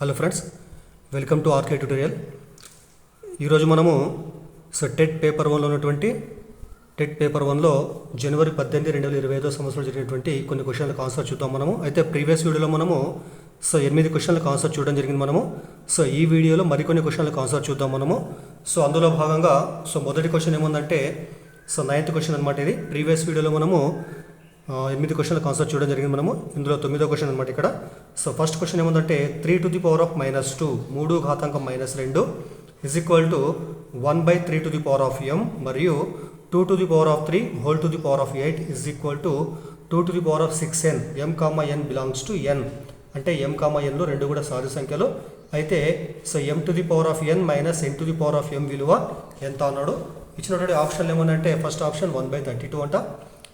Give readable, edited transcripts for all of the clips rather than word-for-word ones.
Hello friends, welcome to RK tutorial. ఈరోజు మనము TET paper 1లో ఉన్నటువంటి టెట్ పేపర్ 1లో జనవరి 18, 2025 సంవత్సరంలో జరిగినటువంటి కొన్ని క్వశ్చన్లకు ఆన్సర్ చూద్దాం మనము. అయితే ప్రీవియస్ వీడియోలో మనము 8 క్వశ్చన్లకు ఆన్సర్ చూడడం జరిగింది మనము. ఈ వీడియోలో మరికొన్ని క్వశ్చన్లకు ఆన్సర్ చూద్దాం మనము. అందులో భాగంగా మొదటి క్వశ్చన్ ఏముందంటే 9th క్వశ్చన్ అనమాట. ఇది ప్రీవియస్ వీడియోలో మనము 8 క్వశ్చన్లకు ఆన్సర్ చూడడం జరిగింది మనము. ఇందులో 9వ క్వశ్చన్ అనమాట ఇక్కడ. ఫస్ట్ క్వశ్చన్ ఏముందంటే 3 to the power of -2 3 ఘాతాంకం -2 is equal to 1/3 to the power of m మరియు 2 to the power of 3 whole to the power of 8 is equal to 2 to the power of 6n m, n belongs to n. అంటే m, n రెండు కూడా సాధు సంఖ్యలు. అయితే m to the power of n minus n to the power of m విలువ ఎంత అన్నాడు. ఇచ్చినటువంటి ఆప్షన్లు ఏమన్నంటే ఫస్ట్ ఆప్షన్ 1/32 అంట,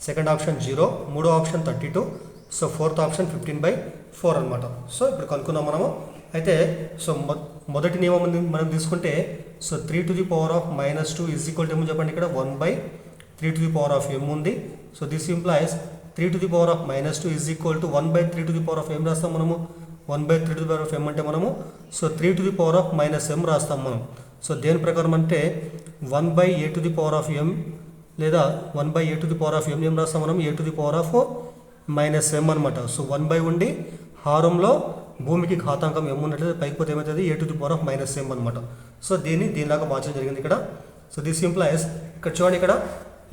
సెకండ్ ఆప్షన్ 0, మూడో ఆప్షన్ 32, ఫోర్త్ ఆప్షన్ 15/4 అనమాట. ఇప్పుడు కనుక్కున్నాం మనము. అయితే మొదటి నియమం మనం తీసుకుంటే 3 to the power of -2 is equal to ఏమో చెప్పండి, ఇక్కడ 1/3 to the power of m ఉంది. This implies 3 to the power of -2 is equal to 1/3 to the power of m రాస్తాం మనము. 1/3 to the power of m అంటే మనము 3 to the power of -m రాస్తాం మనం. దేని ప్రకారం అంటే 1/a to the power of m లేదా 1/a to the power of m ఏం రాస్తాం మనం, a to the power of -m అనమాట. 1/, ఉండి హారంలో భూమికి ఘాతాంకం m ఉన్నట్లయితే పైకి పోతే ఏమవుతుంది, a to the power of -m అనమాట. దీనిలాగా మార్చడం జరిగింది ఇక్కడ. దిస్ ఇంప్లాయిస్ ఇక్కడ చూడండి, ఇక్కడ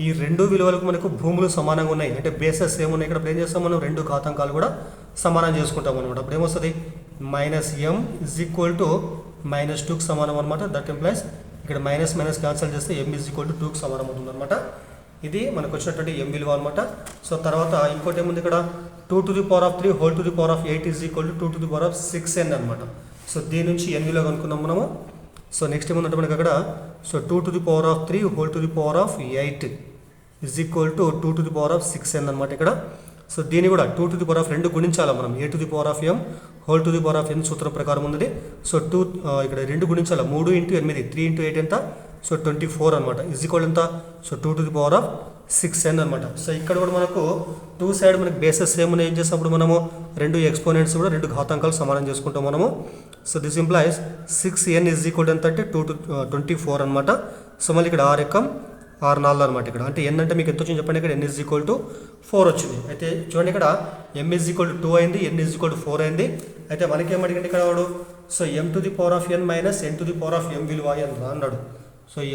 ఈ రెండు విలువలకు మనకు భూములు సమానంగా ఉన్నాయి, అంటే బేసెస్ ఏమున్నాయి. ఇక్కడ ఏం చేస్తాం మనం, రెండు ఘాతాంకాలు కూడా సమానం చేసుకుంటాం అనమాట. అప్పుడు ఏమొస్తుంది, -m ఈజ్ ఈక్వల్ టు -2కి సమానం అనమాట. దట్ ఇంప్లాయిస్ ఇక్కడ మైనస్ క్యాన్సిల్ చేస్తే m ఈజ్ ఈక్వల్ టు 2కి సమానం అవుతుంది అనమాట. ఇది మనకు వచ్చినటువంటి m విలువ అనమాట. తర్వాత ఇంకోటి ఏముంది ఇక్కడ, 2 to the power of 3 whole to the power of 8 is equal to 2 to the power of 6n అనమాట. దీని నుంచి n విలువ కనుక్కున్నాం మనము. నెక్స్ట్ ఏముందంటే మనకి అక్కడ 2 to the power of 3 whole to the power of 8 is equal to 2 to the power of 6n అనమాట ఇక్కడ. దీన్ని కూడా 2 to the power of 2 గుణించాలి మనం, a to the power of m whole to the power of n సూత్రం ప్రకారం ఉంది. 2 ఇక్కడ 2 గుణించాలి, 3 × 8 3 × 8 ఎంత, 24 అనమాట. ఈజ్ ఈక్వల్ ఎంత, 2 to the power of 6n అనమాట. ఇక్కడ కూడా మనకు 2 సైడ్ మనకి బేసెస్ ఏమున్నాయి, ఏం చేసినప్పుడు మనము రెండు ఎక్స్పోనెంట్స్ కూడా రెండు ఘాతాంకాలు సమానం చేసుకుంటాం మనము. This implies 6n is equal ఎంత అంటే 2 to 24 అనమాట. మళ్ళీ ఇక్కడ 6 4 అనమాట ఇక్కడ. అంటే n అంటే మీకు ఎంత వచ్చింది చెప్పండి, ఇక్కడ n ఈజ్ ఈక్వల్ టు 4 వచ్చింది. అయితే చూడండి, ఇక్కడ m ఈజ్ ఈక్వల్ టు 2 అయింది, n ఈజ్ ఈక్వల్ టు 4 అయింది. అయితే మనకి ఏమడిగింది ఇక్కడ వాడు, m to the power of n minus n to the power of m విలువ అన్నాడు.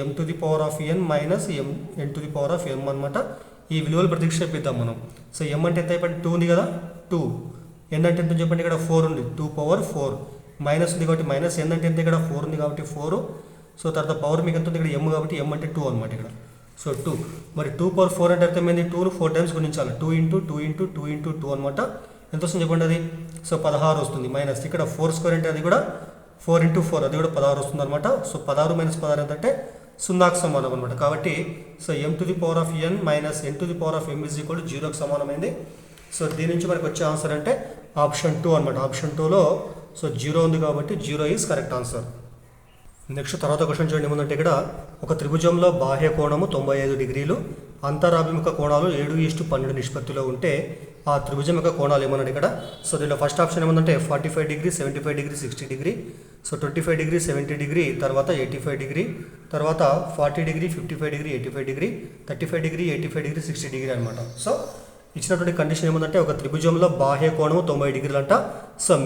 m to the power of n minus n to the power of m అనమాట. ఈ విలువలు ప్రతిక్షేపిద్దాం మనం. m అంటే ఎంత అయిపోయింది, 2 ఉంది కదా, 2. n అంటే ఎంత చెప్పండి, ఇక్కడ 4 ఉంది, 2/4. మైనస్ ఉంది కాబట్టి మైనస్, n అంటే ఎంత, ఇక్కడ 4 ఉంది కాబట్టి 4. తర్వాత పవర్ మీకు ఎంత ఉంది, ఇక్కడ m కాబట్టి m అంటే 2 అనమాట ఇక్కడ. 2 మరి 2/4 అంటే అర్థమైంది, 2ను 4 టైమ్స్ గుణించాలి. 2 × 2 × 2 × 2 అనమాట. ఎంత వస్తుంది చెప్పండి అది, 16 వస్తుంది. మైనస్ ఇక్కడ 4² అంటే అది కూడా 4 × 4 అది కూడా 16 వస్తుంది అనమాట. 16 - 16 ఎంతంటే 0కి సమానం అనమాట. కాబట్టి m to the power of n minus n to the power of m is equal to 0కి సమానమైంది. దీని నుంచి మనకు వచ్చే ఆన్సర్ అంటే ఆప్షన్ 2 అనమాట. ఆప్షన్ 2లో 0 ఉంది కాబట్టి 0 ఈజ్ కరెక్ట్ ఆన్సర్. నెక్స్ట్ తర్వాత క్వశ్చన్ చూడండి, ఏముందంటే ఇక్కడ ఒక త్రిభుజంలో బాహ్య కోణము 95 డిగ్రీలు, అంతరాభిముఖ కోణాలు 7:12 నిష్పత్తిలో ఉంటే ఆ త్రిభుజం యొక్క కోణాలు ఏమన్నాడు ఇక్కడ. దీంట్లో ఫస్ట్ ఆప్షన్ ఏమందంటే 45 degree, 75 degree, 60 degree, 25 degree, 70 degree, తర్వాత 85 డిగ్రీ, తర్వాత 40 degree, 55 degree, 85 degree, 35 degree, 85 degree, 60 degree అనమాట. ఇచ్చినటువంటి కండిషన్ ఏముందంటే ఒక త్రిభుజంలో బాహ్య కోణము 90 డిగ్రీలు అంట.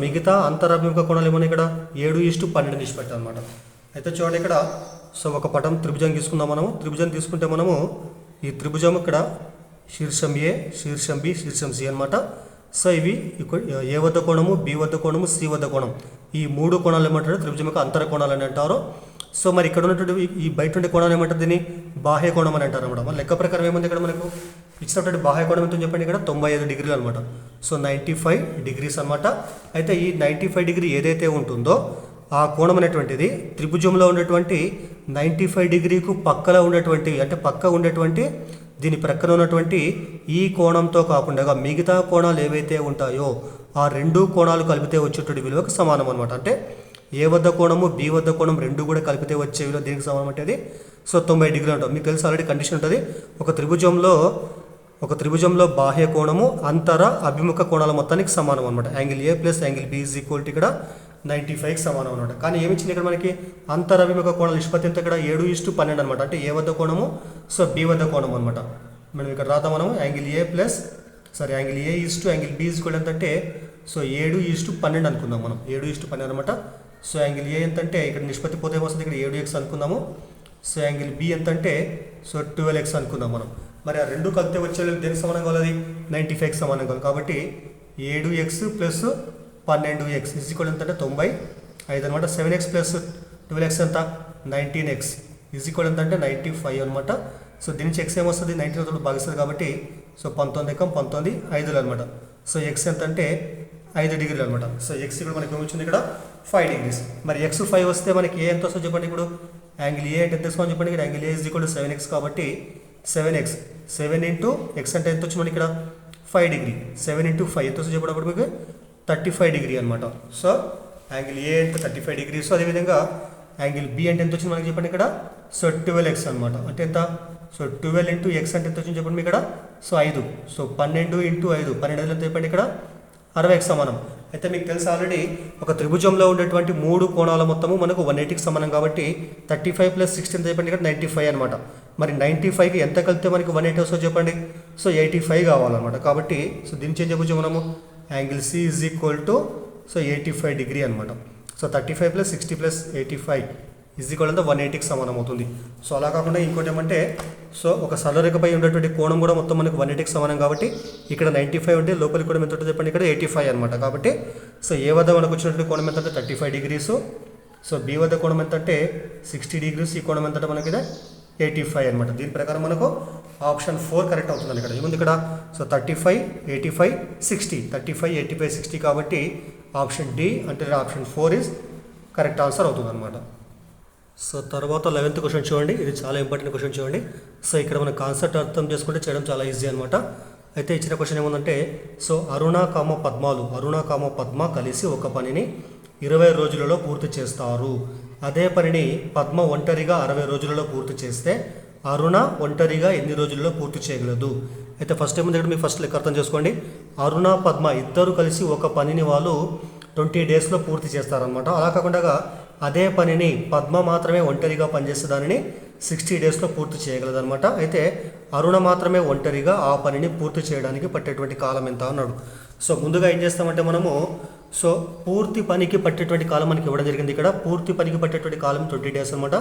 మిగతా అంతరాభిముఖ కోణాలు ఏమన్నా ఇక్కడ 7:12 నిష్పత్తి అనమాట. అయితే చూడండి ఇక్కడ ఒక పటం త్రిభుజం తీసుకుందాం మనము. త్రిభుజం తీసుకుంటే మనము ఈ త్రిభుజం ఇక్కడ శీర్షం ఏ, శీర్షం బి, శీర్షం సి అనమాట. ఇవి ఏ వద్ద కోణము, బి వద్ద కోణము, సి వద్ద కోణం, ఈ 3 కోణాలు ఏమంటారు త్రిభుజం యొక్క అంతర కోణాలు అని అంటారు. మరి ఇక్కడ ఉన్నటువంటి ఈ బయట ఉండే కోణాలు ఏమంటారు, దీన్ని బాహ్య కోణం అని అంటారు అనమాట. మన లెక్క ప్రకారం ఏముంది ఇక్కడ మనకు ఇచ్చినటువంటి బాహ్య కోణం ఎంతో చెప్పండి, ఇక్కడ 95 డిగ్రీలు అనమాట. 95 డిగ్రీస్ అనమాట. అయితే ఈ 95 డిగ్రీ ఏదైతే ఉంటుందో ఆ కోణం అనేటువంటిది త్రిభుజంలో ఉన్నటువంటి 95 డిగ్రీకు పక్కలో ఉన్నటువంటి, అంటే పక్క ఉండేటువంటి దీని ప్రక్కన ఉన్నటువంటి ఈ కోణంతో కాకుండా మిగతా కోణాలు ఏవైతే ఉంటాయో ఆ రెండు కోణాలు కలిపితే వచ్చేటువంటి విలువకు సమానం అనమాట. అంటే ఏ వద్ద కోణము, బి వద్ద కోణం రెండు కూడా కలిపితే వచ్చే విలువ దీనికి సమానం అంటే అది 90 డిగ్రీలు అంటాం. మీకు తెలుసు ఆల్రెడీ కండిషన్ ఉంటుంది, ఒక త్రిభుజంలో బాహ్య కోణము అంతర అభిముఖ కోణాల మొత్తానికి సమానం అనమాట. Angle A plus angle B is equal to ఇక్కడ 95కి సమానం అనమాట. కానీ ఏమి ఇచ్చింది ఇక్కడ మనకి అంతరవిముఖ కోణాల నిష్పత్తి ఎంత ఇక్కడ 7:12 అనమాట. అంటే ఏ వద్ద కోణము, సో బి వద్ద కోణం అనమాట. మనం ఇక్కడ రాద్దాం మనము angle A is to angle B is కూడా ఎంతంటే సో 7:12 అనుకుందాం మనం. 7:12 అనమాట. సో యాంగిల్ ఏ ఎంతంటే ఇక్కడ నిష్పత్తి పోతే ఏమొస్తుంది, ఇక్కడ 7x అనుకుందాము. సో యాంగిల్ బి ఎంతంటే సో 12x అనుకుందాం మనం. మరి ఆ రెండు కలిపితే వచ్చే దేనికి సమానం కావాలి, 95కి సమానం కావాలి. కాబట్టి 7x plus 12x is equal ఎంతంటే 95 అనమాట. 7x ప్లస్ 12x ఎంత 19x ఈజ్ ఈక్వల్ ఎంతంటే 95 అనమాట. సో దీని నుంచి ఎక్స్ ఏమొస్తుంది, 19 భాగిస్తుంది కాబట్టి సో 19 5 అనమాట. సో ఎక్స్ ఎంత అంటే 5 డిగ్రీలు అనమాట. సో ఎక్స్ ఇక్కడ మనకి ఏమొచ్చింది ఇక్కడ 5 డిగ్రీస్. మరి ఎక్స్ 5 వస్తే మనకి ఏ ఎంత వస్తుందో చెప్పండి. ఇప్పుడు యాంగిల్ ఏ అంటే ఎంత వస్తుందో చెప్పండి. ఇక్కడ angle A is equal to 7x కాబట్టి 7x 7 ఇంటూ ఎక్స్ అంటే ఎంత వచ్చింది మనకి ఇక్కడ 5 డిగ్రీ. 7 ఇంటూ 5 ఎంత వస్తుంది చెప్పినప్పుడు మీకు 35 డిగ్రీ అనమాట. సో యాంగిల్ ఏ అంటే 35 డిగ్రీ. సో అదేవిధంగా యాంగిల్ బి అంటే ఎంత వచ్చింది మనకి చెప్పండి ఇక్కడ సో 12x అనమాట. అంటే ఎంత, సో 12 ఇంటూ ఎక్స్ అంటే ఎంత వచ్చింది చెప్పండి ఇక్కడ సో 5. సో 12 ఇంటూ 5 12 ఎంత చెప్పండి ఇక్కడ 60కి సమానం. అయితే మీకు తెలుసు ఆల్రెడీ ఒక త్రిభుజంలో ఉండేటువంటి 3 కోణాల మొత్తము మనకు 180కి సమానం కాబట్టి 35 ప్లస్ 16 చెప్పండి ఇక్కడ 95 అనమాట. మరి 95కి ఎంత కలిపితే మనకి 180 వస్తుందో చెప్పండి. సో 85 కావాలన్నమాట. కాబట్టి సో దీన్ని ఏం చెప్పొచ్చు మనము, angle C is equal to so 85 degree అనమాట. So 35 plus 60 plus 85 is equal అంతా 180కి సమానం అవుతుంది. సో అలా కాకుండా ఇంకోటి ఏమంటే సో ఒక సరళరేఖపై ఉండేటువంటి కోణం కూడా మొత్తం మనకు 180కి సమానం కాబట్టి ఇక్కడ 95 ఉంటే లోపలికి కూడా ఎంత ఉంటుంది చెప్పండి ఇక్కడ 85 అనమాట. కాబట్టి సో ఏ వద్ద మనకు వచ్చినటువంటి కోణం ఎంత అంటే 35 డిగ్రీస్. సో బి వద్ద కోణం ఎంత అంటే 60 డిగ్రీస్. ఈ కోణం ఎంత అంటే మనకి 85 అనమాట. దీని ప్రకారం మనకు ఆప్షన్ 4 కరెక్ట్ అవుతుంది. ఇక్కడ ఏముంది ఇక్కడ సో 35 85 60 35 85 60 కాబట్టి ఆప్షన్ డి అంటే ఆప్షన్ 4 ఈజ్ కరెక్ట్ ఆన్సర్ అవుతుంది అనమాట. సో తర్వాత 11th క్వశ్చన్ చూడండి. ఇది చాలా ఇంపార్టెంట్ క్వశ్చన్ చూడండి. సో ఇక్కడ మన కాన్సెప్ట్ అర్థం చేసుకుంటే చేయడం చాలా ఈజీ అనమాట. అయితే ఇచ్చిన క్వశ్చన్ ఏముందంటే సో అరుణ పద్మ కలిసి ఒక పనిని 20 రోజులలో పూర్తి చేస్తారు. అదే పనిని పద్మ ఒంటరిగా 60 రోజులలో పూర్తి చేస్తే అరుణ ఒంటరిగా ఎన్ని రోజుల్లో పూర్తి చేయగలదు. అయితే ఫస్ట్ ఏముంది ఇక్కడ మీకు ఫస్ట్ లెక్క అర్థం చేసుకోండి. అరుణ పద్మ ఇద్దరు కలిసి ఒక పనిని వాళ్ళు 20 డేస్లో పూర్తి చేస్తారనమాట. అలా కాకుండా అదే పనిని పద్మ మాత్రమే ఒంటరిగా పనిచేసే దానిని 60 డేస్లో పూర్తి చేయగలదనమాట. అయితే అరుణ మాత్రమే ఒంటరిగా ఆ పనిని పూర్తి చేయడానికి పట్టేటువంటి కాలం ఎంత అన్నాడు. సో ముందుగా ఏం చేస్తామంటే మనము సో పూర్తి పనికి పట్టేటువంటి కాలం మనకి ఇవ్వడం జరిగింది. ఇక్కడ పూర్తి పనికి పట్టేటువంటి కాలం 20 డేస్ అనమాట.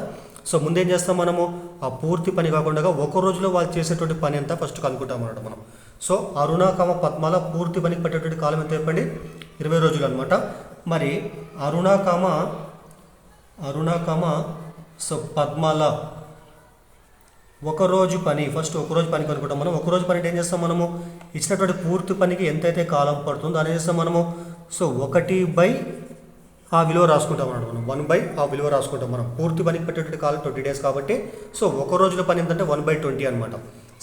సో ముందేం చేస్తాం మనము ఆ పూర్తి పని కాకుండా ఒక రోజులో వాళ్ళు చేసేటువంటి పని ఎంత ఫస్ట్ కనుక్కుంటాం అన్నమాట మనం. సో అరుణ పద్మల పూర్తి పనికి పట్టేటువంటి కాలం ఎంత చెప్పండి 20 రోజులు అనమాట. మరి అరుణ సో పద్మల ఒకరోజు పని ఫస్ట్ ఒకరోజు పని కనుక్కుంటాం మనం. ఒకరోజు పని ఏం చేస్తాం మనము ఇచ్చినటువంటి పూర్తి పనికి ఎంతైతే కాలం పడుతుందో దాన్ని చేస్తాం మనము సో 1/, ఆ విలువ రాసుకుంటాం అన్నమాట. మనం 1/, ఆ విలువ రాసుకుంటాం మనం. పూర్తి పనికి పెట్టేటువంటి కాలం 20 డేస్ కాబట్టి సో ఒక రోజుల పని ఏంటంటే 1/20 అనమాట.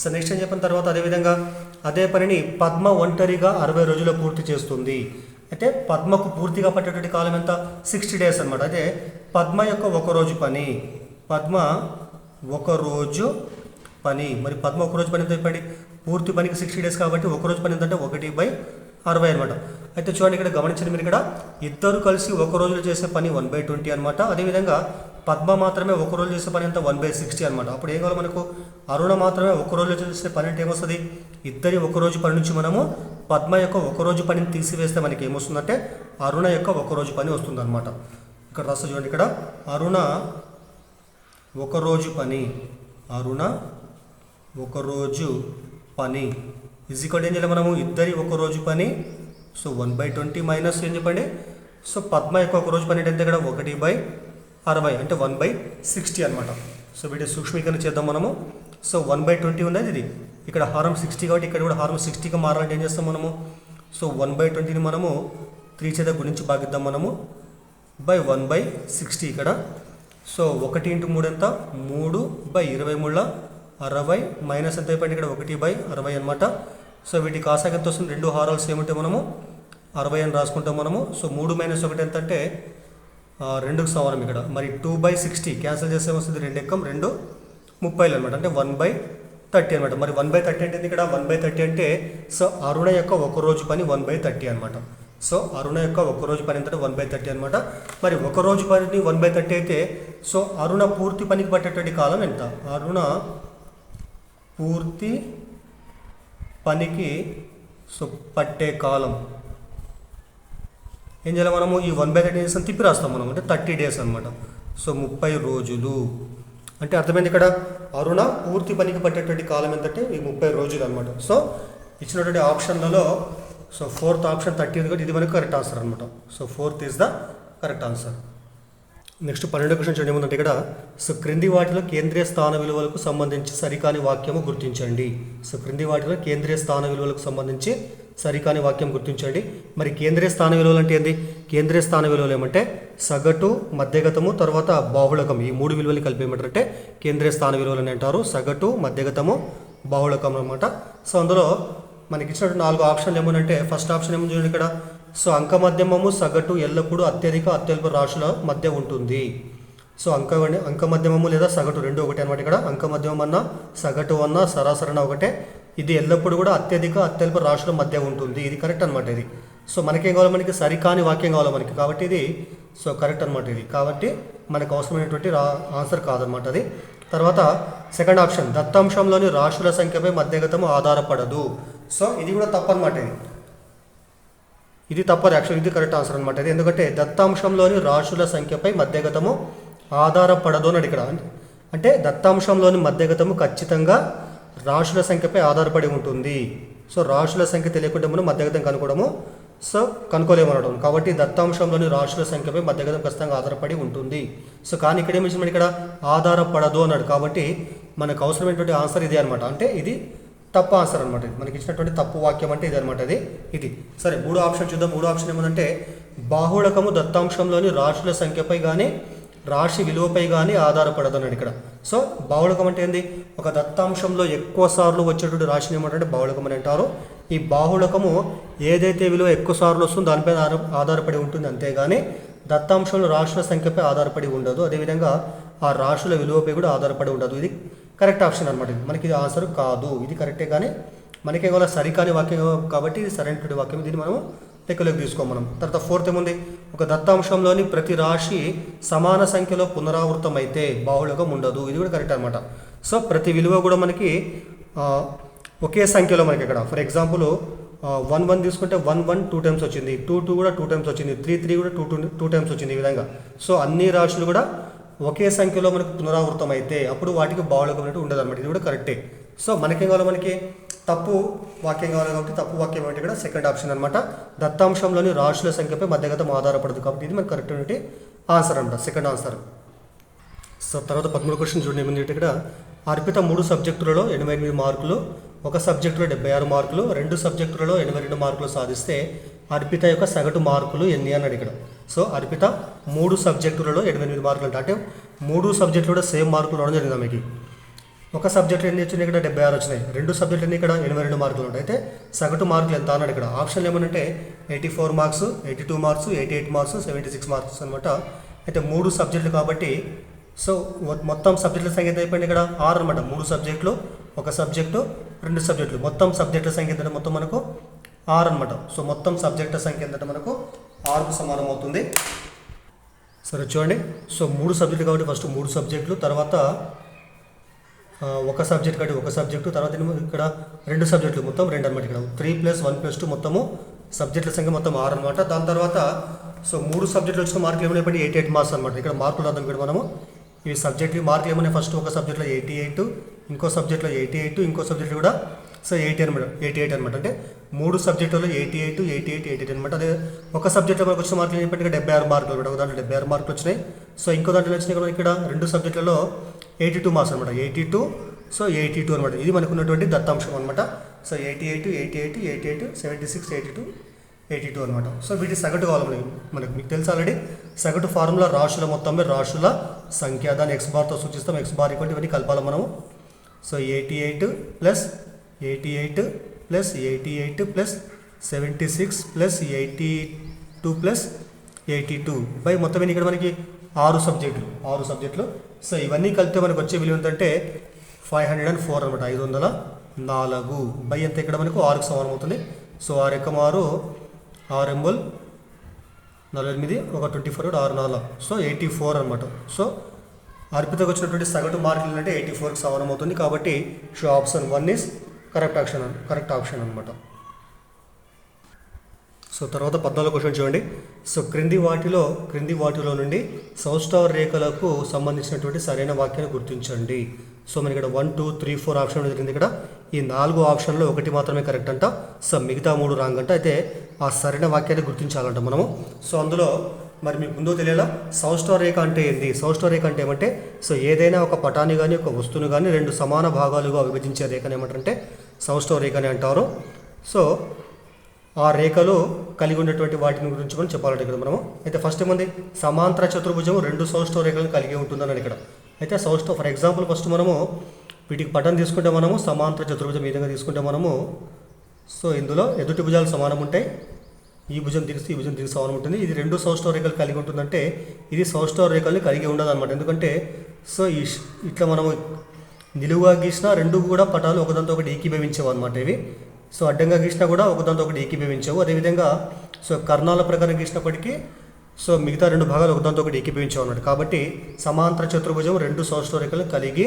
సో నెక్స్ట్ ఏం చెప్పిన తర్వాత అదేవిధంగా అదే పనిని పద్మ ఒంటరిగా 60 రోజుల్లో పూర్తి చేస్తుంది. అయితే పద్మకు పూర్తిగా పట్టేటువంటి కాలం ఎంత 60 డేస్ అనమాట. అయితే పద్మ యొక్క ఒకరోజు పని మరి పద్మ ఒకరోజు పని ఎంత చెప్పండి పూర్తి పనికి 60 డేస్ కాబట్టి ఒకరోజు పని ఏంటంటే 1/60 అనమాట. అయితే చూడండి ఇక్కడ గమనించండి మీరు ఇక్కడ ఇద్దరు కలిసి ఒక రోజులో చేసే పని 1/20 అనమాట. అదేవిధంగా పద్మ మాత్రమే ఒక రోజు చేసే పని ఎంత 1/60 అనమాట. అప్పుడు ఏం కావాలి మనకు అరుణ మాత్రమే ఒక రోజులో చేసే పని అంటే ఏమొస్తుంది ఇద్దరి ఒకరోజు పని నుంచి మనము పద్మ యొక్క ఒకరోజు పనిని తీసివేస్తే మనకి ఏమొస్తుందంటే అరుణ యొక్క ఒకరోజు పని వస్తుంది అనమాట. ఇక్కడ రాస్తా చూడండి ఇక్కడ అరుణ ఒకరోజు పని ఈజ్ ఈక్వల్ ఏం చేయాలి మనము ఇద్దరి ఒకరోజు పని సో 1/20 మైనస్ ఏం చెప్పండి సో పద్మ యొక్క ఒకరోజు పని అంటే ఇక్కడ 1/60 అంటే 1/60 అనమాట. సో వీటి సూక్ష్మీకరణ చేద్దాం మనము. సో 1/20 ఉన్నది ఇది ఇక్కడ హారం 60 కాబట్టి ఇక్కడ కూడా హారం 60గా మారాలంటే ఏం చేస్తాం మనము సో 1/20ని మనము 3 చేత గుణించి భాగిద్దాం మనము /1/60 ఇక్కడ. సో 1 × 3 ఎంత 3/23 60 మైనస్ ఎంత అయిపోయింది ఇక్కడ 1/60 అనమాట. సో వీటి కాసాకి ఎంత వస్తుంది రెండు హారాలు సేమ్ ఉంటే మనము 60 అని రాసుకుంటాం మనము. సో 3 - 1 ఎంత అంటే 2కు సమానం ఇక్కడ. మరి 2/60 క్యాన్సిల్ చేస్తే వస్తుంది 2 ఎక్కం 2 30 అనమాట. అంటే 1/30 అనమాట. మరి 1/30 అంటే ఇక్కడ 1/30 అంటే సో అరుణ యొక్క ఒక రోజు పని 1/30 అనమాట. సో అరుణ యొక్క ఒక్కరోజు పని ఎంత 1/30 అనమాట. మరి ఒకరోజు పని 1/30 అయితే సో అరుణ పూర్తి పనికి పట్టేటువంటి కాలం ఎంత? అరుణ పూర్తి పనికి సో పట్టే కాలం ఏం చేయాలి మనము? ఈ 1/30 డేస్ అని తిప్పి రాస్తాం మనం, అంటే 30 డేస్ అనమాట. సో 30 రోజులు అంటే అర్థమైంది. ఇక్కడ అరుణ పూర్తి పనికి పట్టేటువంటి కాలం ఏంటంటే ఈ 30 రోజులు అనమాట. సో ఇచ్చినటువంటి ఆప్షన్లలో సో 4th ఆప్షన్ 30 ఉంది కాబట్టి ఇది మనకు కరెక్ట్ ఆన్సర్ అనమాట. So 4th is the correct answer. Next 12వ క్వశ్చన్ చూడండి ఏముందంటే ఇక్కడ సో క్రింది వాటిలో కేంద్రీయ స్థాన విలువలకు సంబంధించి సరికాని వాక్యము గుర్తించండి. సో క్రింది వాటిలో కేంద్రీయ స్థాన విలువలకు సంబంధించి సరికాని వాక్యం గుర్తించండి. మరి కేంద్రీయ స్థాన విలువలు అంటే ఏంది? కేంద్రీయ స్థాన విలువలు ఏమంటే సగటు, మధ్యగతము, తర్వాత బాహుళకం, ఈ 3 విలువలు కలిపి ఏమంటారంటే కేంద్రీయ స్థాన విలువలు అని అంటారు. సగటు, మధ్యగతము, బాహుళకం అనమాట. సో అందులో మనకి ఇచ్చినటువంటి 4 ఆప్షన్లు ఏమనంటే ఫస్ట్ ఆప్షన్ ఏమో చూడండి ఇక్కడ సో అంక మధ్యమము సగటు ఎల్లప్పుడూ అత్యధిక అత్యల్ప రాశుల మధ్య ఉంటుంది. సో అంక మధ్యమము లేదా సగటు రెండు ఒకటే అనమాట. ఇక్కడ అంక మధ్యమం అన్న సగటు అన్న సరాసరి అన్న ఒకటే. ఇది ఎల్లప్పుడూ కూడా అత్యధిక అత్యల్ప రాశుల మధ్య ఉంటుంది. ఇది కరెక్ట్ అనమాట. ఇది సో మనకేం కావాలి? మనకి సరికాని వాక్యం కావాలి మనకి, కాబట్టి ఇది సో కరెక్ట్ అనమాట. ఇది కాబట్టి మనకు అవసరమైనటువంటి ఆన్సర్ కాదనమాట అది. తర్వాత సెకండ్ ఆప్షన్ దత్తాంశంలోని రాశుల సంఖ్యపై మధ్యగతము ఆధారపడదు. సో ఇది కూడా తప్పనమాట. ఇది తప్పదు యాక్చువల్, ఇది కరెక్ట్ ఆన్సర్ అనమాట. ఇది ఎందుకంటే దత్తాంశంలోని రాశుల సంఖ్యపై మధ్యగతము ఆధారపడదు అని ఇక్కడ, అంటే దత్తాంశంలోని మధ్యగతము ఖచ్చితంగా రాశుల సంఖ్యపై ఆధారపడి ఉంటుంది. సో రాశుల సంఖ్య తెలియకుండా మనం మధ్యగతం కనుక్కోవడము సో కనుక్కోలేమనడం. కాబట్టి దత్తాంశంలోని రాశుల సంఖ్యపై మధ్యగతం ఖచ్చితంగా ఆధారపడి ఉంటుంది. సో కానీ ఇక్కడ ఏమి ఇచ్చింది? ఇక్కడ ఆధారపడదు అన్నాడు. కాబట్టి మనకు అవసరమైనటువంటి ఆన్సర్ ఇదే అనమాట. అంటే ఇది తప్పు ఆన్సర్ అనమాట. మనకి ఇచ్చినటువంటి తప్పు వాక్యం అంటే ఇది అనమాట. ఇది సరే. 3వ ఆప్షన్ చూద్దాం. 3వ ఆప్షన్ ఏమంటే బాహుళకము దత్తాంశంలోని రాశుల సంఖ్యపై కానీ రాశి విలువపై కానీ ఆధారపడదు అన్నాడు ఇక్కడ. సో బాహుళకం అంటే ఏంది? ఒక దత్తాంశంలో ఎక్కువ సార్లు వచ్చేటువంటి రాశిని ఏమంటే బాహుళకం అని అంటారు. ఈ బాహుళకము ఏదైతే విలువ ఎక్కువ సార్లు వస్తుందో దానిపై ఆధారపడి ఉంటుంది, అంతేగాని దత్తాంశంలో రాశుల సంఖ్యపై ఆధారపడి ఉండదు. అదేవిధంగా ఆ రాశుల విలువపై కూడా ఆధారపడి ఉండదు. ఇది కరెక్ట్ ఆప్షన్ అనమాట. మనకి ఇది ఆన్సర్ కాదు. ఇది కరెక్టే కానీ మనకే కావాలి సరికాని వాక్యం కాబట్టి ఇది సరైనటువంటి వాక్యం. దీన్ని మనం లెక్కలోకి తీసుకోం మనం. తర్వాత 4th ఏముంది? ఒక దత్తాంశంలోని ప్రతి రాశి సమాన సంఖ్యలో పునరావృతం అయితే బాహుళకం ఉండదు. ఇది కూడా కరెక్ట్ అనమాట. సో ప్రతి విలువ కూడా మనకి ఒకే సంఖ్యలో మనకి ఇక్కడ ఫర్ ఎగ్జాంపుల్ 1 తీసుకుంటే 1 2 టైమ్స్ వచ్చింది, 2 కూడా 2 టైమ్స్ వచ్చింది, 3 కూడా 2 టైమ్స్ వచ్చింది. ఈ విధంగా సో అన్ని రాశులు కూడా ఒకే సంఖ్యలో మనకు పునరావృతం అయితే అప్పుడు వాటికి బాహుళకం అనేది ఉండదు అనమాట. ఇది కూడా కరెక్టే. సో మనకేం కావాలి? మనకి తప్పు వాక్యం కావాలి కాబట్టి తప్పు వాక్యం ఏంటి? ఇక్కడ సెకండ్ ఆప్షన్ అనమాట. దత్తాంశంలోని రాశుల సంఖ్యపై మధ్యగతం ఆధారపడదు కాబట్టి ఇది మనకు కరెక్ట్ అయినటువంటి ఆన్సర్ అనమాట, సెకండ్ ఆన్సర్. సో తర్వాత 13వ క్వశ్చన్ చూడండి ఏముంది ఇక్కడ. అర్పిత 3 సబ్జెక్టులలో 88 మార్కులు, ఒక సబ్జెక్టులో 76 మార్కులు, 2 సబ్జెక్టులలో 82 మార్కులు సాధిస్తే అర్పిత యొక్క సగటు మార్కులు ఎన్ని అన్నాడు ఇక్కడ. సో అర్పిత 3 సబ్జెక్టులలో 88 మార్కులు అంటే 3 సబ్జెక్టులు కూడా సేమ్ మార్కులు రావడం జరిగింది ఆమెకి. ఒక సబ్జెక్టులు ఎన్ని వచ్చినాయి? ఇక్కడ 76 వచ్చినాయి. 2 సబ్జెక్టులు ఇక్కడ 82 మార్కులు ఉంటాయి. అయితే సగటు మార్కులు ఎంత అన్నాడు ఇక్కడ. ఆప్షన్లు ఏమనంటే 84 మార్క్స్, 82 మార్క్స్, 88 మార్క్స్, 76 మార్క్స్ అనమాట. అయితే 3 సబ్జెక్టులు కాబట్టి సో మొత్తం సబ్జెక్టుల సంఖ్య ఎంత అయిపోయింది ఇక్కడ 6 అనమాట. 3 సబ్జెక్టులు, ఒక సబ్జెక్టు, 2 సబ్జెక్టులు, మొత్తం సబ్జెక్టుల సంఖ్య ఎంత మొత్తం మనకు 6 అనమాట. సో మొత్తం సబ్జెక్టుల సంఖ్య ఎంత మనకు 6కు సమానం అవుతుంది. సరే చూడండి. సో 3 సబ్జెక్టులు కాబట్టి ఫస్ట్ 3 సబ్జెక్టులు, తర్వాత ఒక సబ్జెక్ట్ కాబట్టి ఒక సబ్జెక్టు, తర్వాత ఇక్కడ 2 సబ్జెక్టులు మొత్తం 2 అనమాట. ఇక్కడ 3 + 1 + 2 మొత్తము సబ్జెక్టుల సంఖ్య మొత్తం 6 అనమాట. దాని తర్వాత సో 3 సబ్జెక్టులు వచ్చిన మార్కులు ఏమైనా 88 మార్క్స్ అనమాట. ఇక్కడ మార్కులు రాద్దాం ఇక్కడ మనము. ఇవి సబ్జెక్టులు మార్కులు ఏమైనా ఫస్ట్ ఒక సబ్జెక్ట్లో 88, ఇంకో సబ్జెక్ట్లో 88, ఇంకో సబ్జెక్టు కూడా సో 88 అనమాట. అంటే 3 సబ్జెక్టులో 88 అనమాట. అదే ఒక సబ్జెక్ట్లో మనకు వచ్చిన మార్కులు ఏంటంటే 76 మార్కులు అనమాట. ఒక దాంట్లో 76 మార్కులు వచ్చినాయి. సో ఇంకో దాంట్లో వచ్చినాయి ఇక్కడ 2 సబ్జెక్టులలో 82 మార్క్స్ అనమాట. 82 సో 82 అనమాట. ఇది మనకు ఉన్నటువంటి దత్తాంశం అనమాట. సో 88, 76, 82 అనమాట. సో వీటి సగటు కావాలి మనకు. మీకు తెలుసు ఆల్రెడీ సగటు ఫార్ములా రాశుల మొత్తమే రాశుల సంఖ్య. దాన్ని ఎక్స్ బార్తో సూచిస్తాం. ఎక్స్ బార్ ఇటువంటి ఇవన్నీ కలపాలి మనము. సో 88 + 88 + 88 + 76 + 82 + 82 బై మొత్తం ఇక్కడ మనకి 6 సబ్జెక్టులు. సో ఇవన్నీ కలిపితే మనకు వచ్చే విలువ ఏంటంటే 504 అనమాట. 504 బై ఎంత ఇక్కడ మనకు 6కు సమానం అవుతుంది. సో 6 × 6 6 ఎంబుల్ 48 ఒక 24 6 4 సో 84 అనమాట. సో అర్పితకు వచ్చినటువంటి సగటు మార్కులు అంటే 84కి సమానం అవుతుంది. కాబట్టి so option 1 is correct option అనమాట. సో తర్వాత 14 క్వశ్చన్ చూడండి. సో క్రింది వాటిలో నుండి సౌష్ఠవ రేఖలకు సంబంధించినటువంటి సరైన వాక్యాన్ని గుర్తించండి. సో మనకి ఇక్కడ 1 2 3 4 ఆప్షన్ జరిగింది. ఇక్కడ ఈ 4 ఆప్షన్లో ఒకటి మాత్రమే కరెక్ట్ అంట. సో మిగతా 3 రాంగ్ అంట. అయితే ఆ సరైన వాక్యాన్ని గుర్తించాలంట మనము. సో అందులో మరి మీకు ముందు తెలియాలా సౌష్ఠవ రేఖ అంటే ఏంది? సౌష్ఠవ రేఖ అంటే ఏమంటే సో ఏదైనా ఒక పటాన్ని కానీ ఒక వస్తువును కానీ 2 సమాన భాగాలుగా విభజించే రేఖను ఏమంటారంటే సౌష్ఠవ రేఖ అని అంటారు. సో ఆ రేఖలో కలిగి ఉన్నటువంటి వాటిని గురించి మనం చెప్పాలంటే ఇక్కడ మనము అయితే ఫస్ట్ ఏముంది సమాంతర చతుర్భుజము 2 సౌష్ఠవ రేఖలను కలిగి ఉంటుందని ఇక్కడ. అయితే సౌష్ఠవ ఫర్ ఎగ్జాంపుల్ ఫస్ట్ మనము వీటికి పటం తీసుకుంటే మనము సమాంతర చతుర్భుజం ఈ విధంగా తీసుకుంటే మనము సో ఇందులో ఎదుటి భుజాలు సమానం ఉంటాయి. ఈ భుజం తిరిగి ఈ భుజం తిరిగి సమానం ఉంటుంది. ఇది 2 సౌష్ఠవ రేఖలు కలిగి ఉంటుందంటే ఇది సౌష్ఠవ రేఖల్ని కలిగి ఉండదు అనమాట. ఎందుకంటే సో ఇట్లా మనము నిలువుగా గీసిన 2 కూడా పటాలు ఒకదాంతో ఒకటి ఏకీభవించవు అనమాట. ఇవి సో అడ్డంగా గీసినా కూడా ఒకదాంతో ఒకటి ఏకీభవించవు. అదేవిధంగా సో కర్ణాల ప్రకారం గీసినప్పటికీ సో మిగతా 2 భాగాలు ఒకదాంతో ఒకటి ఏకీభవించవు అన్నమాట. కాబట్టి సమాంతర చతుర్భుజం 2 సౌష్ఠవ రేఖలు కలిగి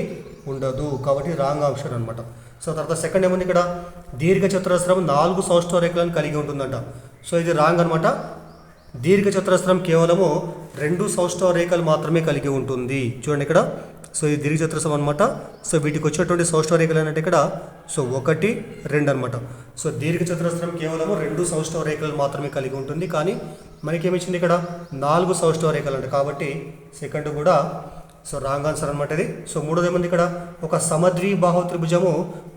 ఉండదు. కాబట్టి రాంగ్ ఆప్షన్ అనమాట. సో తర్వాత సెకండ్ ఏముంది ఇక్కడ దీర్ఘ చతురస్రం 4 సౌష్ఠవ రేఖలను కలిగి ఉంటుందంట. సో ఇది రాంగ్ అనమాట. దీర్ఘ చతురస్రం కేవలము 2 సౌష్ఠవ రేఖలు మాత్రమే కలిగి ఉంటుంది. చూడండి ఇక్కడ సో ఇది దీర్ఘ చతురస్రం అనమాట. సో వీటికి వచ్చినటువంటి సౌష్ఠవ రేఖలు అంటే ఇక్కడ సో 1 2 అనమాట. సో దీర్ఘ చతురస్రం కేవలము 2 సౌష్ఠవ రేఖలు మాత్రమే కలిగి ఉంటుంది. కానీ మనకేమిచ్చింది ఇక్కడ 4 సౌష్ఠవ రేఖలు అంటే కాబట్టి సెకండ్ కూడా సో రాంగ్ ఆన్సర్ అనమాట ఇది. సో మూడోది ఏముంది ఇక్కడ ఒక సమద్విబాహు త్రిభుజము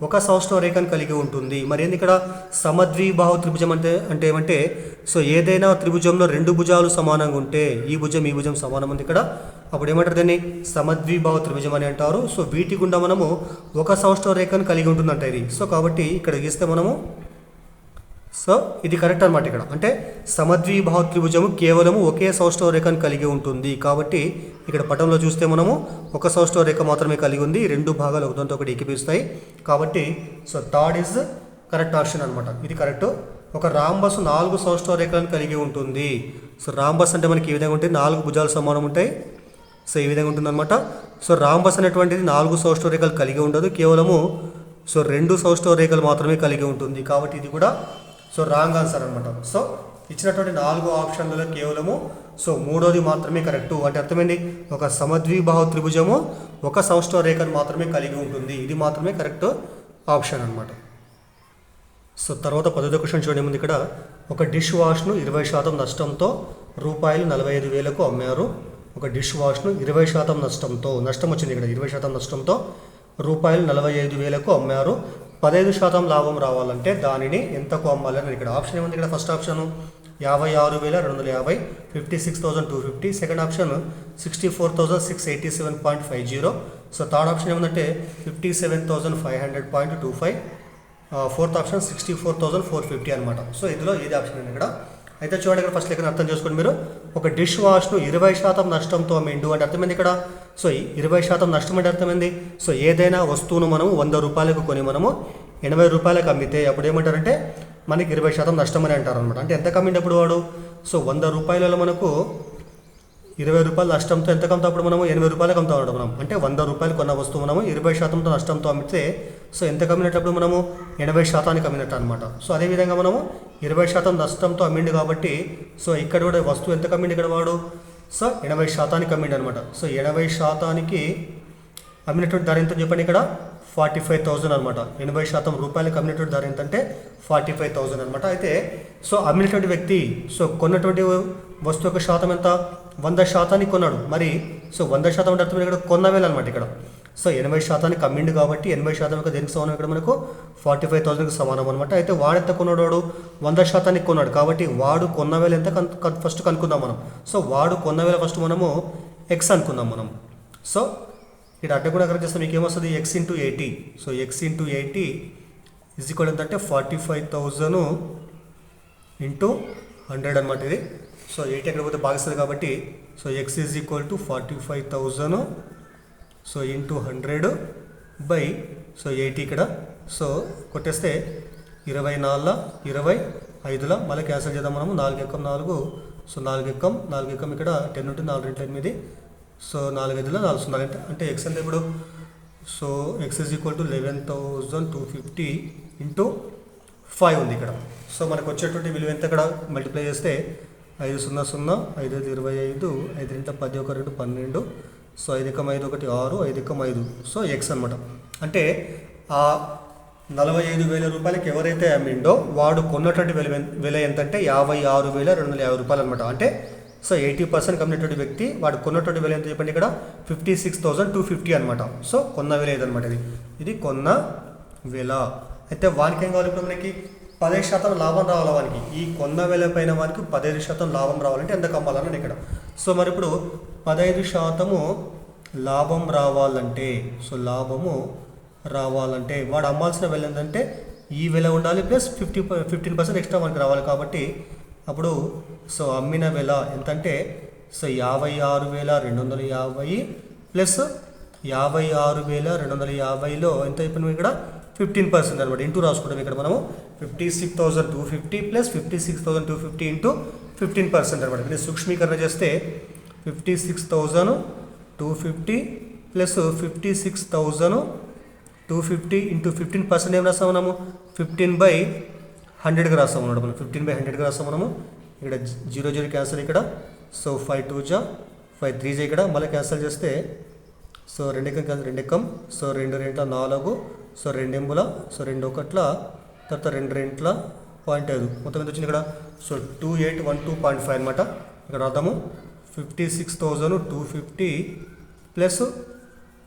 1 సౌష్ఠవ రేఖను కలిగి ఉంటుంది. మరి ఏంది ఇక్కడ సమద్విబాహు త్రిభుజం అంటే ఏమంటే సో ఏదైనా త్రిభుజంలో 2 భుజాలు సమానంగా ఉంటే ఈ భుజం సమానం ఉంది ఇక్కడ. అప్పుడు ఏమంటారు దీన్ని సమద్విబాహు త్రిభుజం అని అంటారు. సో వీటి గుండా మనము 1 సౌష్ఠవ రేఖను కలిగి ఉంటుందంట ఇది. సో కాబట్టి ఇక్కడ గీస్తే మనము సో ఇది కరెక్ట్ అనమాట. ఇక్కడ అంటే సమద్విబాహు త్రిభుజము కేవలము ఒకే సౌష్ఠవ రేఖను కలిగి ఉంటుంది. కాబట్టి ఇక్కడ పటంలో చూస్తే మనము 1 సౌష్ఠవ రేఖ మాత్రమే కలిగి ఉంది. 2 భాగాలు ఒకదాంతో ఒకటి ఏకీపిస్తాయి. కాబట్టి so third is correct option అనమాట. ఇది కరెక్ట్. ఒక రాంబస్ 4 సౌష్ఠవ రేఖలను కలిగి ఉంటుంది. సో రాంబస్ అంటే మనకి ఈ విధంగా ఉంటుంది. 4 భుజాలు సమానం ఉంటాయి. సో ఈ విధంగా ఉంటుందన్నమాట. సో రాంబస్ అనేటువంటిది 4 సౌష్ఠవ రేఖలు కలిగి ఉండదు. కేవలము సో 2 సౌష్ఠవ రేఖలు మాత్రమే కలిగి ఉంటుంది. కాబట్టి ఇది కూడా సో రాంగ్ ఆన్సర్ అనమాట. సో ఇచ్చినటువంటి 4 ఆప్షన్లలో కేవలము సో మూడోది మాత్రమే కరెక్టు. అంటే అర్థమైంది ఒక సమద్విబాహు త్రిభుజము 1 సౌష్ఠవ రేఖను మాత్రమే కలిగి ఉంటుంది. ఇది మాత్రమే కరెక్ట్ ఆప్షన్ అనమాట. సో తర్వాత 10వ క్వశ్చన్ చూడండి. ముందు ఇక్కడ ఒక డిష్ వాష్ను 20% నష్టంతో రూపాయలు 45,000కు అమ్మారు. ఒక డిష్ వాష్ను 20% నష్టం వచ్చింది ఇక్కడ 20% నష్టంతో రూపాయలు 45,000కు అమ్మారు. 15% లాభం రావాలంటే దానిని ఎంతకు అమ్మాలి అని ఇక్కడ ఆప్షన్ ఏముంది. ఇక్కడ first option 56,250 56,250. Second option 64,687.50. So third option ఏముందంటే 57,500.25. ఫోర్త్ ఆప్షన్ 64,450 అనమాట. సో ఇందులో ఏది ఆప్షన్ అండి ఇక్కడ. అయితే చూడండి ఇక్కడ ఫస్ట్ లెక్కన అర్థం చేసుకోండి మీరు. ఒక డిష్ వాష్ను 20% నష్టంతో అమ్మిండు అంటే అర్థమైంది ఇక్కడ. సో 20% నష్టం అంటే అర్థమైంది సో ఏదైనా వస్తువును మనము 100 రూపాయలకు కొని మనము 80 రూపాయలకు అమ్మితే అప్పుడు ఏమంటారంటే మనకి 20% నష్టం అని అంటారు అనమాట. అంటే ఎంత కమ్మినప్పుడు వాడు సో 100 రూపాయలలో మనకు 20 రూపాయలు నష్టంతో ఎంత కమ్ముతాం అప్పుడు మనము 80 రూపాయలకు అమ్ముతాం అనమాట. మనం అంటే 100 రూపాయలు కొన్న వస్తువు మనము 20% నష్టంతో అమ్మితే సో ఎంత కమ్మినప్పుడు మనము 80% అమ్మినట్టు అనమాట. సో అదేవిధంగా మనము 20% నష్టంతో అమ్మిండు కాబట్టి సో ఇక్కడ కూడా వస్తువు ఎంత కమ్మిండు ఇక్కడ వాడు సో 80% అమ్మిండు అనమాట. సో 80% అమ్మినటువంటి ధర ఎంత చెప్పండి ఇక్కడ 45,000 అనమాట. 80% రూపాయలకు అమ్మినటువంటి ధర ఎంతంటే 45,000 అనమాట. అయితే సో అమ్మినటువంటి వ్యక్తి సో కొన్నటువంటి వస్తువు యొక్క శాతం ఎంత 100% కొన్నాడు. మరి సో 100% అంటే అర్థం ఇక్కడ కొన్న వేలు అనమాట. ఇక్కడ సో 80% అమ్మిండు కాబట్టి 80% యొక్క దేనికి సమానం ఇక్కడ మనకు 45,000కి సమానం అనమాట. అయితే వాడు ఎంత కొన్నాడు వాడు 100% కొన్నాడు కాబట్టి వాడు కొన్న వేలు ఎంత ఫస్ట్ కనుక్కుందాం మనం. సో వాడు కొన్న వేల ఫస్ట్ మనము ఎక్స్ అనుకుందాం మనం. సో ఇక్కడ అడ్డ కూడా కరెక్ట్ చేస్తే మీకు ఏమొస్తుంది X into 80. So X into 80 is equal ఎంతంటే 45,000 ఇంటూ 100 అనమాట ఇది. సో 80 ఎక్కడ పోతే భాగిస్తుంది కాబట్టి so X is equal to 45,000 so into 100 by so 80 ఇక్కడ సో కొట్టేస్తే 24 20 5ల మళ్ళీ క్యాన్సిల్ చేద్దాం మనము 4 ఎక్కం 4 సో 4 ఎక్కం ఇక్కడ 10 ఉంటుంది 4 2 8 సో 4 5ల 4 0 అంటే ఎక్స్ అంటే ఇప్పుడు so X is equal to 11,250 into 5 ఉంది ఇక్కడ. సో మనకు వచ్చేటువంటి విలువ ఎంత ఇక్కడ మల్టిప్లై చేస్తే 5 0 0 5 5 25 5 2 10 1 2 12 సో 5 ఎక్కం 5 1 6 5 ఎక్కం 5 సో ఎక్స్ అనమాట. అంటే ఆ 45,000 రూపాయలకి ఎవరైతే అమ్మిండో వాడు కొన్నటువంటి విల ఎంత అంటే 56,250 రూపాయలు అనమాట. అంటే సో 80% కమ్మినటువంటి వ్యక్తి వాడు కొన్నటువంటి విల ఎంత చెప్పండి ఇక్కడ 56,250 అనమాట. సో కొన్న విల ఏదనమాట ఇది కొన్న విల. అయితే వానికి ఏం కావాలి ఇప్పుడు మనకి 15% లాభం రావాలి వానికి. ఈ కొన్న విల పైన వానికి 15% లాభం రావాలంటే ఎంత కమ్మాలన్నాడు ఇక్కడ. సో మరి ఇప్పుడు 15% లాభం రావాలంటే సో లాభము రావాలంటే వాడు అమ్మాల్సిన విల ఏంటంటే ఈ విల ఉండాలి ప్లస్ 15% ఎక్స్ట్రా మనకి రావాలి. కాబట్టి అప్పుడు సో అమ్మిన విల ఎంతంటే సో 56,250 ప్లస్ 56,250లో ఎంత అయిపోయింది ఇక్కడ 15% అనమాట. ఇంటూ రాసుకుంటాం ఇక్కడ మనము 56,250 ప్లస్ 56,250 ఇంటూ 15% అనమాట. దీన్ని సూక్ష్మీకరణ చేస్తే 56,250 ప్లస్ 56,250 ఇంటూ 15% ఏం రాస్తాము మనము 15/100గా రాస్తాము అన్నమాట. మనం 15/100గా రాస్తాము మనము. ఇక్కడ 0 0 క్యాన్సల్ ఇక్కడ. సో 5 2 జా 5 3 జా ఇక్కడ మళ్ళీ క్యాన్సల్ చేస్తే సో 2 ఎక్కం క్యాన్సల్ 2 ఎక్కం సో 2 2 4 సో 2 ఎంబుల సో 2 1 తర్వాత 2 2 0.5 మొత్తం ఎంత వచ్చింది ఇక్కడ సో 2812.5 అనమాట. ఇక్కడ రాద్దాము 56,250 ప్లస్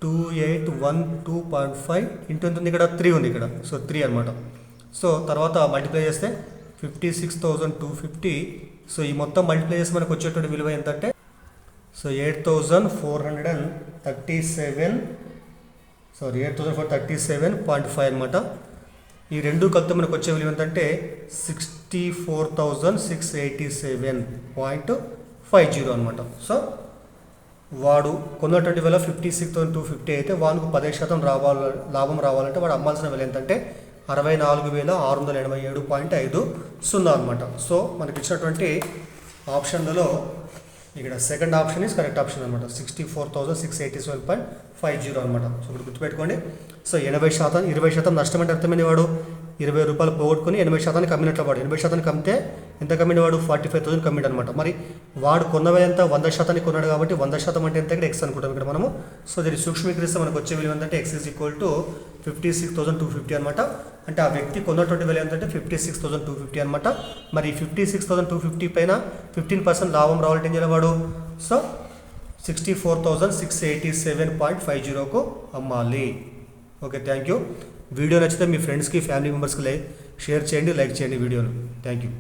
2812.5 ఇంటూ ఎంత ఉంది ఇక్కడ 3 ఉంది ఇక్కడ సో 3 అనమాట. సో తర్వాత మల్టిప్లై చేస్తే 56,250 సో ఈ మొత్తం మల్టిప్లై చేస్తే మనకు వచ్చేటువంటి విలువ ఎంతంటే సో 8,437 అనమాట. ఈ రెండు కలిపితే మనకు వచ్చే విలువ ఎంతంటే 64,687.50 అనమాట. సో వాడు కొన్నటువంటి విల 56,250 అయితే వానికి 10% లాభం రావాలంటే వాడు అమ్మాల్సిన విల ఎంతంటే 64,687.50 అనమాట. సో మనకి ఇచ్చినటువంటి ఆప్షన్లలో ఇక్కడ second option is correct option అనమాట. 64,687.50 అనమాట. సో ఇప్పుడు గుర్తుపెట్టుకోండి. సో 20% నష్టం అంటే అర్థమైంది వాడు 20 రూపాయలు పోగొట్టుకుని 80% కమ్మినట్లు వాడు 80% కమ్మితే ఎంత కమ్మిన వాడు 45,000 కమ్మిడు అనమాట. మరి వాడు కొన్నవి ఎంత 100% కొన్నాడు కాబట్టి 100% అంటే ఎంత ఇక్కడ ఎక్స్ అనుకుంటాం ఇక్కడ మనము. సో దీన్ని సూక్ష్మీకరిస్తే మనకు వచ్చే విలువ ఏంటంటే ఎక్స్ ఈజ్ ఈక్వల్ టు 56,250 అనమాట. అంటే ఆ వ్యక్తి కొన్నటువంటి విలువ ఏంటంటే 56,250 అనమాట. మరి 56,250 పైన 15% లాభం రావాలంటే ఏం చేయాలి వాడు సో 64,687.50కు అమ్మాలి. Okay, thank you. వీడియో నచ్చితే మీ ఫ్రెండ్స్కి ఫ్యామిలీ మెంబర్స్కి షేర్ చేయండి, లైక్ చేయండి వీడియోను. Thank you.